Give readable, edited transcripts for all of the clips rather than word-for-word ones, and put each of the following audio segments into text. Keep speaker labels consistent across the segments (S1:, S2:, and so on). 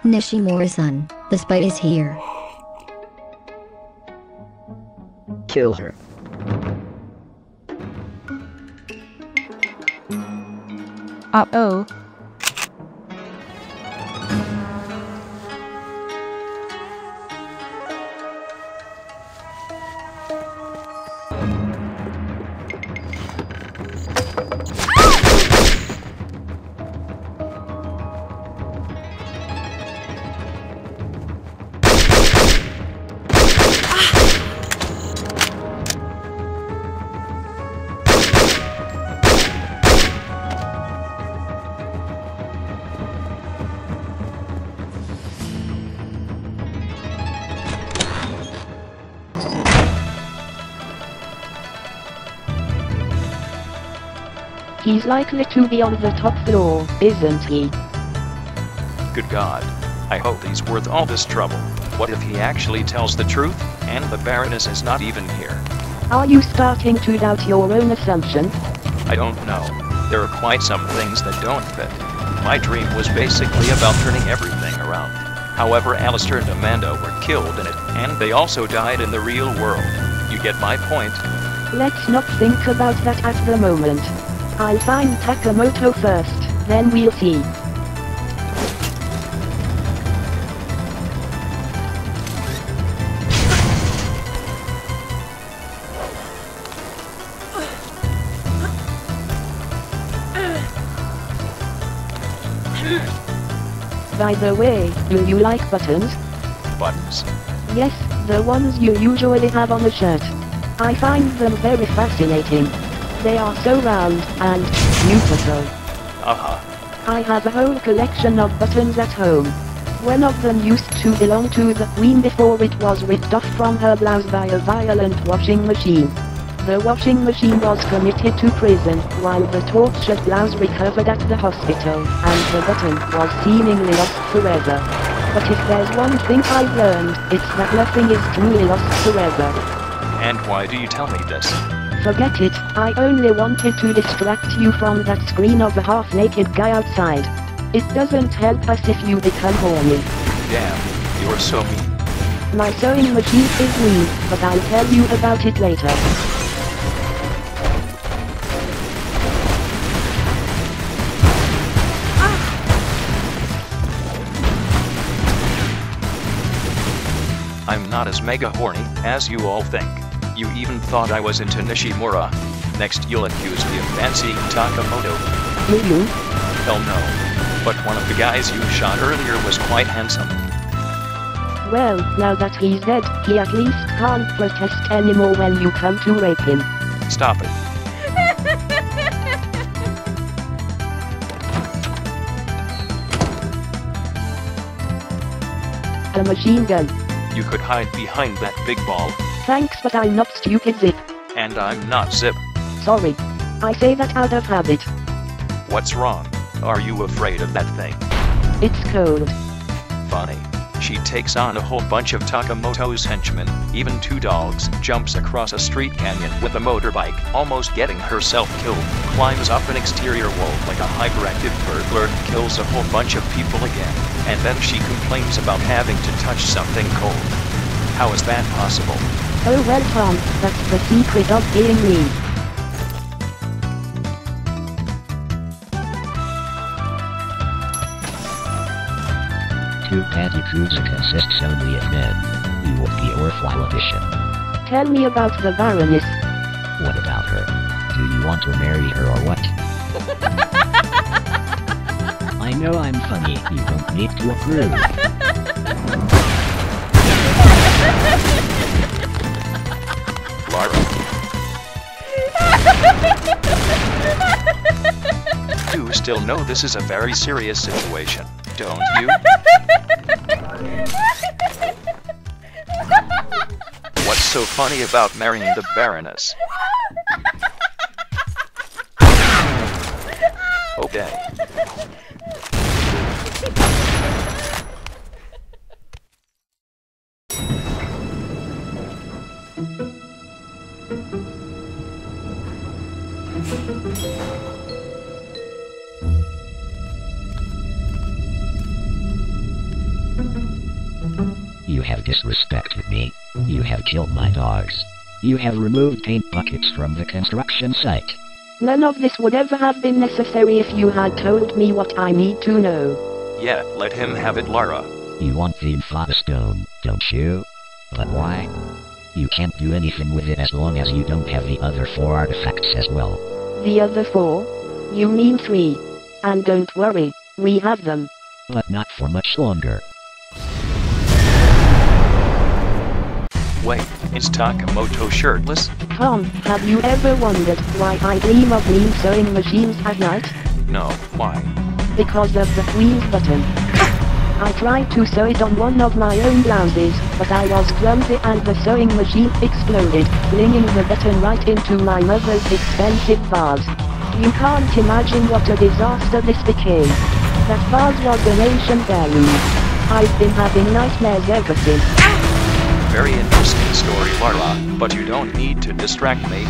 S1: Nishimura-san, the spy is here.
S2: Kill her.
S3: Uh-oh.
S4: He's likely to be on the top floor, isn't he?
S5: Good God. I hope he's worth all this trouble. What if he actually tells the truth, and the Baroness is not even here?
S4: Are you starting to doubt your own assumption?
S5: I don't know. There are quite some things that don't fit. My dream was basically about turning everything around. However, Alistair and Amanda were killed in it, and they also died in the real world. You get my point?
S4: Let's not think about that at the moment. I'll find Takamoto first, then we'll see. By the way, do you like buttons?
S5: Buttons?
S4: Yes, the ones you usually have on a shirt. I find them very fascinating. They are so round and beautiful. I have a whole collection of buttons at home. One of them used to belong to the Queen before it was ripped off from her blouse by a violent washing machine. The washing machine was committed to prison, while the tortured blouse recovered at the hospital, and the button was seemingly lost forever. But if there's one thing I've learned, it's that nothing is truly lost forever.
S5: And why do you tell me this?
S4: Forget it, I only wanted to distract you from that screen of a half-naked guy outside. It doesn't help us if you become horny.
S5: Damn, you're so mean.
S4: My sewing machine is mean, but I'll tell you about it later.
S5: I'm not as mega horny as you all think. You even thought I was into Nishimura. Next you'll accuse me of fancying Takamoto.
S4: You?
S5: Hell no. But one of the guys you shot earlier was quite handsome.
S4: Well, now that he's dead, he at least can't protest anymore when you come to rape him.
S5: Stop it.
S4: A machine gun.
S5: You could hide behind that big ball.
S4: Thanks, but I'm not stupid, Zip.
S5: And I'm not Zip.
S4: Sorry. I say that out of habit.
S5: What's wrong? Are you afraid of that thing?
S4: It's cold.
S5: Funny. She takes on a whole bunch of Takamoto's henchmen, even 2 dogs, jumps across a street canyon with a motorbike, almost getting herself killed, climbs up an exterior wall like a hyperactive burglar, kills a whole bunch of people again, and then she complains about having to touch something cold. How is that possible?
S4: Oh well, Tom, that's the secret of being me.
S2: To Cate consists only of men. You would be a worthwhile addition.
S4: Tell me about the Baroness.
S2: What about her? Do you want to marry her or what? I know I'm funny, you don't need to approve.
S5: Lara. You still know this is a very serious situation, don't you? What's so funny about marrying the Baroness? Okay.
S2: You have disrespected me. You have killed my dogs. You have removed paint buckets from the construction site.
S4: None of this would ever have been necessary if you had told me what I need to know.
S5: Yeah, let him have it, Lara.
S2: You want the Infata Stone, don't you? But why? You can't do anything with it as long as you don't have the other 4 artifacts as well.
S4: The other 4? You mean 3. And don't worry, we have them.
S2: But not for much longer.
S5: Wait, is Takamoto shirtless?
S4: Tom, have you ever wondered why I dream of mean sewing machines at night?
S5: No, why?
S4: Because of the squeeze button. I tried to sew it on one of my own blouses, but I was clumsy and the sewing machine exploded, flinging the button right into my mother's expensive vase. You can't imagine what a disaster this became. That vase was an ancient heirloom. I've been having nightmares ever since.
S5: Very interesting story, Lara, but you don't need to distract me.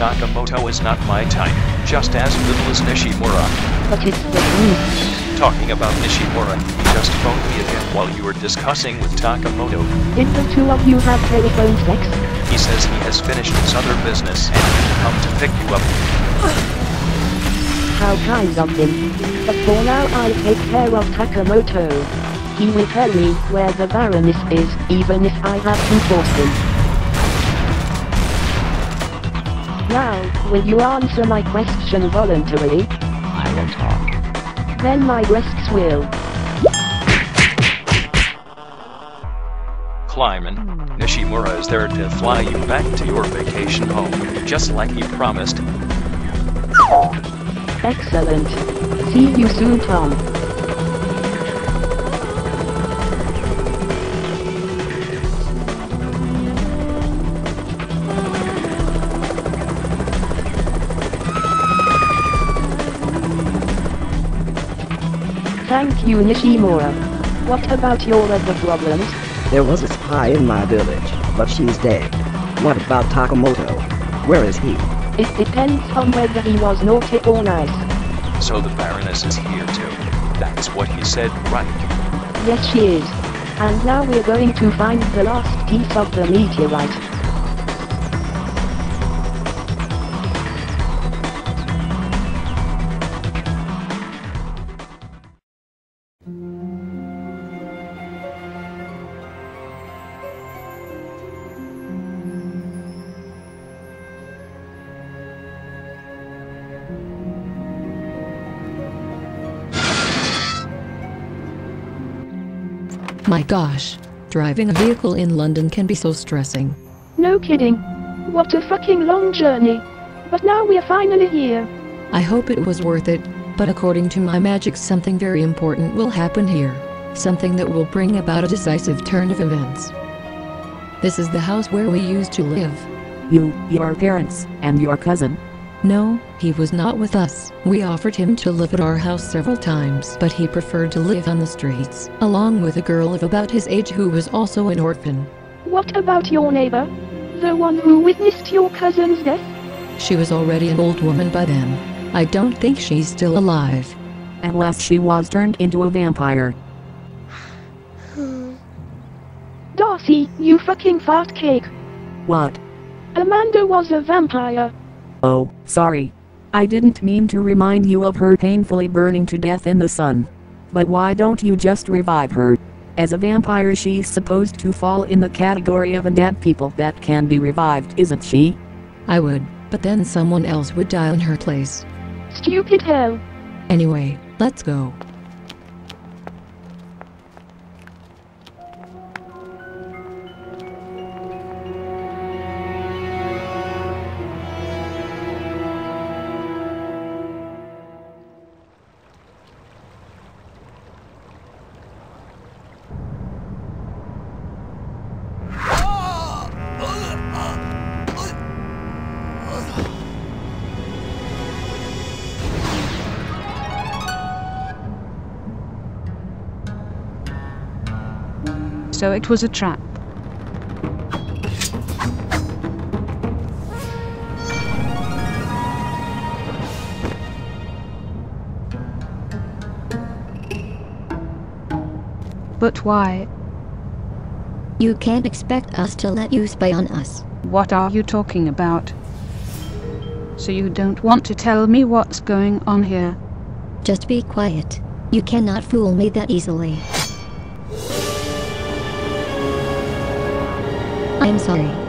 S5: Takamoto is not my type, just as little as Nishimura.
S4: But it's the truth.
S5: Talking about Nishimura, he just phoned me again while you were discussing with Takamoto.
S4: Did the 2 of you have telephone sex?
S5: He says he has finished his other business and will come to pick you up.
S4: How kind of him. But for now I'll take care of Takamoto. He will tell me where the Baroness is, even if I have to force him. Now, will you answer my question voluntarily?
S2: I will talk.
S4: Then my breasts will.
S5: Kleiman, Nishimura is there to fly you back to your vacation home, just like he promised.
S4: Excellent. See you soon, Tom. Thank you, Nishimura. What about your other problems?
S1: There was a spy in my village, but she's dead. What about Takamoto? Where is he?
S4: It depends on whether he was naughty or nice.
S5: So the Baroness is here too. That's what he said, right?
S4: Yes, she is. And now we're going to find the last piece of the meteorite.
S6: My gosh, driving a vehicle in London can be so stressing.
S4: No kidding. What a fucking long journey. But now we're finally here.
S6: I hope it was worth it, but according to my magic something very important will happen here. Something that will bring about a decisive turn of events. This is the house where we used to live.
S7: Your parents, and your cousin?
S6: No, he was not with us. We offered him to live at our house several times, but he preferred to live on the streets, along with a girl of about his age who was also an orphan.
S4: What about your neighbor? The one who witnessed your cousin's death?
S6: She was already an old woman by then. I don't think she's still alive.
S7: Unless she was turned into a vampire.
S4: Darcy, you fucking fart cake.
S7: What?
S4: Amanda was a vampire.
S7: Oh, sorry. I didn't mean to remind you of her painfully burning to death in the sun. But why don't you just revive her? As a vampire she's supposed to fall in the category of undead people that can be revived, isn't she?
S6: I would, but then someone else would die in her place.
S4: Stupid hell.
S6: Anyway, let's go.
S3: So it was a trap. But why?
S8: You can't expect us to let you spy on us.
S3: What are you talking about? So you don't want to tell me what's going on here?
S8: Just be quiet. You cannot fool me that easily. I'm sorry.